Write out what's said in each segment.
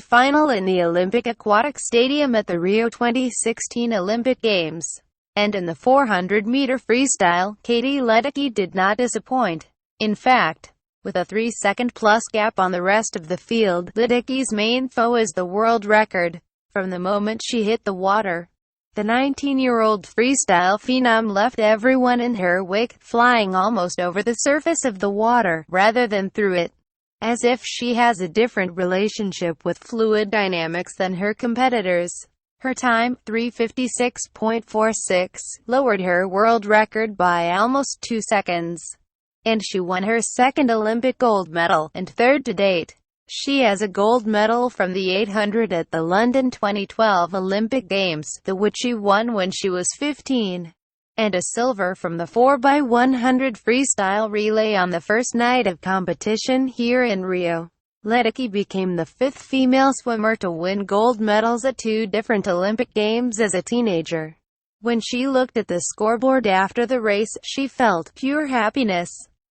final in the Olympic Aquatic Stadium at the Rio 2016 Olympic Games. And in the 400-meter freestyle, Katie Ledecky did not disappoint. In fact, with a 3-second-plus gap on the rest of the field, Ledecky's main foe is the world record. From the moment she hit the water, the 19-year-old freestyle phenom left everyone in her wake, flying almost over the surface of the water, rather than through it. As if she has a different relationship with fluid dynamics than her competitors. Her time, 3:56.46, lowered her world record by almost 2 seconds. And she won her second Olympic gold medal, and third to date. She has a gold medal from the 800 at the London 2012 Olympic Games, which she won when she was 15. And a silver from the 4x100 freestyle relay on the first night of competition here in Rio. Ledecky became the 5th female swimmer to win gold medals at 2 different Olympic Games as a teenager. When she looked at the scoreboard after the race, she felt pure happiness.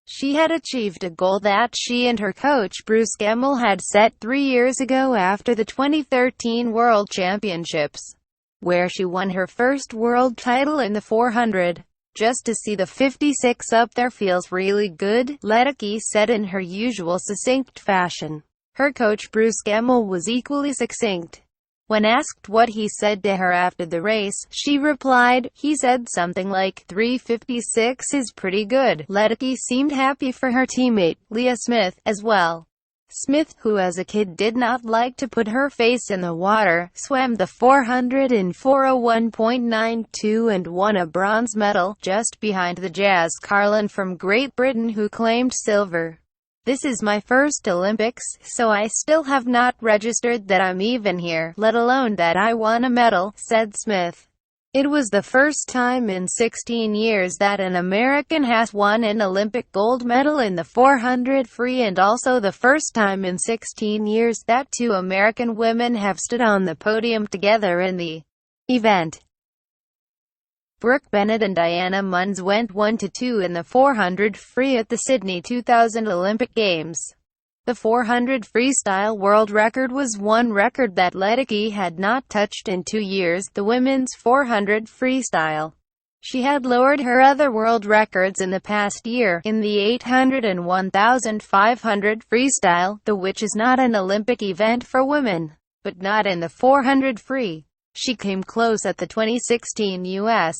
She had achieved a goal that she and her coach Bruce Gemmell had set 3 years ago after the 2013 World Championships, where she won her first world title in the 400. Just to see the 56 up there feels really good, Ledecky said in her usual succinct fashion. Her coach Bruce Gemmell was equally succinct. When asked what he said to her after the race, she replied, "He said something like, 3:56 is pretty good." Ledecky seemed happy for her teammate, Leah Smith, as well. Smith, who as a kid did not like to put her face in the water, swam the 400 in 4:01.92 and won a bronze medal, just behind the Jazz Carlin from Great Britain who claimed silver. "This is my first Olympics, so I still have not registered that I'm even here, let alone that I won a medal," said Smith. It was the first time in 16 years that an American has won an Olympic gold medal in the 400 free, and also the first time in 16 years that 2 American women have stood on the podium together in the event. Brooke Bennett and Diana Munns went 1-2 in the 400 free at the Sydney 2000 Olympic Games. The 400 freestyle world record was one record that Ledecky had not touched in 2 years, the women's 400 freestyle. She had lowered her other world records in the past year, in the 800 and 1500 freestyle, which is not an Olympic event for women, but not in the 400 free. She came close at the 2016 U.S.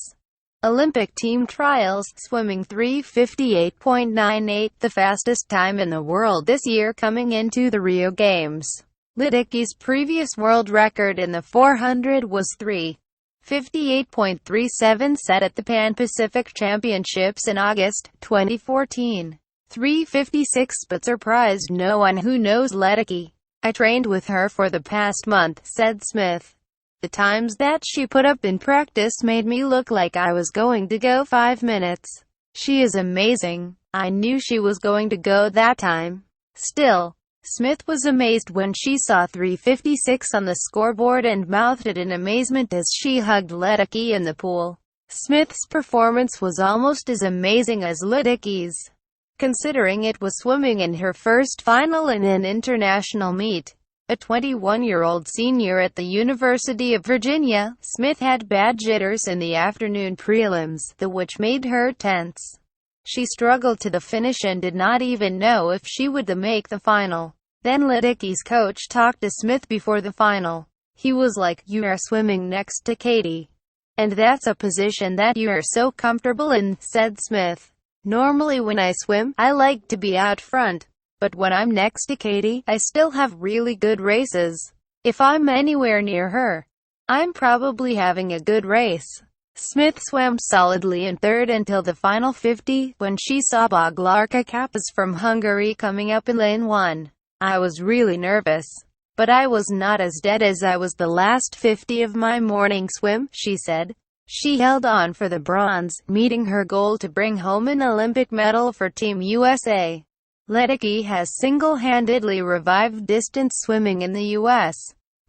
Olympic team trials, swimming 3:58.98, the fastest time in the world this year coming into the Rio Games. Ledecky's previous world record in the 400 was 3:58.37 set at the Pan Pacific Championships in August 2014. 3:56 but surprised no one who knows Ledecky. "I trained with her for the past month," said Smith. "The times that she put up in practice made me look like I was going to go 5 minutes. She is amazing. I knew she was going to go that time." Still, Smith was amazed when she saw 3:56 on the scoreboard and mouthed it in amazement as she hugged Ledecky in the pool. Smith's performance was almost as amazing as Ledecky's, considering it was swimming in her first final in an international meet. A 21-year-old senior at the University of Virginia, Smith had bad jitters in the afternoon prelims, which made her tense. She struggled to the finish and did not even know if she would make the final. Then Ledecky's coach talked to Smith before the final. He was like, "You are swimming next to Katie. And that's a position that you are so comfortable in," said Smith. "Normally when I swim, I like to be out front. But when I'm next to Katie, I still have really good races. If I'm anywhere near her, I'm probably having a good race." Smith swam solidly in third until the final 50, when she saw Boglarka Kappas from Hungary coming up in lane 1. "I was really nervous. But I was not as dead as I was the last 50 of my morning swim," she said. She held on for the bronze, meeting her goal to bring home an Olympic medal for Team USA. Ledecky has single-handedly revived distance swimming in the U.S.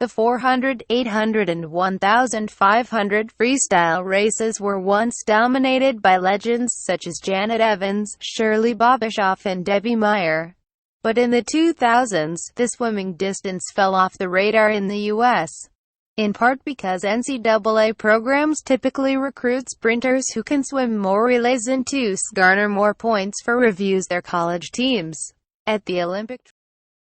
The 400, 800 and 1500 freestyle races were once dominated by legends such as Janet Evans, Shirley Bobashoff and Debbie Meyer. But in the 2000s, the swimming distance fell off the radar in the U.S., in part because NCAA programs typically recruit sprinters who can swim more relays and to garner more points for reviews their college teams. At the Olympic